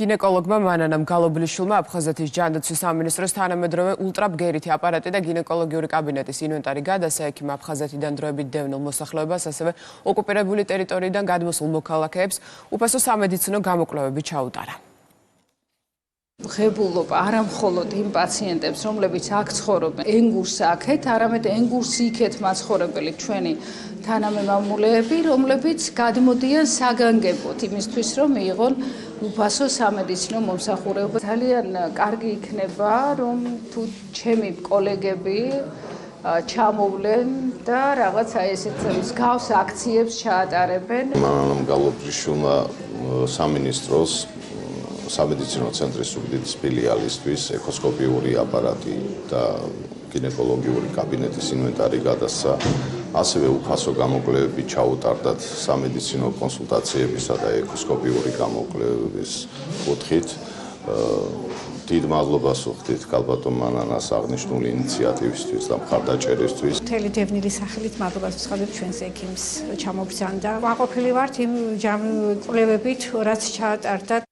გინეკოლოგმა მანანამ გალობლიშვილმა აფხაზეთის ჯანდაცვის სამინისტროს თანამედროვე ულტრაბგერითი აპარატი და გინეკოლოგიური კაბინეტის ინვენტარი გადასცა ექიმ აფხაზეთიდან დროებით დევნილ მოსახლეობას, ასევე ოკუპირებული ტერიტორიიდან გადმოსულ მოქალაქეებს უფასო სამედიცინო გამოკვლევები ჩაუტარა. ღებულობა არა მხოლოდ იმ პაციენტებს, რომლებიც აქ ცხოვრობენ, ენგურს აქეთ, არამედ ენგურს იქეთ მაცხოვრებელი ჩვენი თანამემამულეები, რომლებიც გადმოდიან საგანგებოდ იმისთვის, რომ მიიღონ უფასო სამედიცინო მომსახურება. ძალიან კარგი იქნება, რომ თუ ჩემი კოლეგები ჩამოვლენ და რაღაც აი ესეთ მსგავს აქციებს ჩაატარებენ. მანანამ გალობლიშვილმა სამინისტროს სამედიცინო ცენტრის უდიდეს ფილიალისთვის ეკოსკოპიური აპარატი და გინეკოლოგიური კაბინეტის ინვენტარი გადასცა, ასევე უფასო გამოკვლევები ჩაუტარდათ სამედიცინო კონსულტაციებისა და ეკოსკოპიური გამოკვლევების კუთხით. დიდ მადლობას ვუხდით ქალბატონ მანანას აღნიშნული ინიციატივისთვის და მხარდაჭერისთვის. მთელი დევნილის სახელით მადლობას ვცხადებ ჩვენს ექიმს ჩამოგზავნდა. ვაყოფილი ვართ იმ კვლევებით, რაც ჩაატარდა.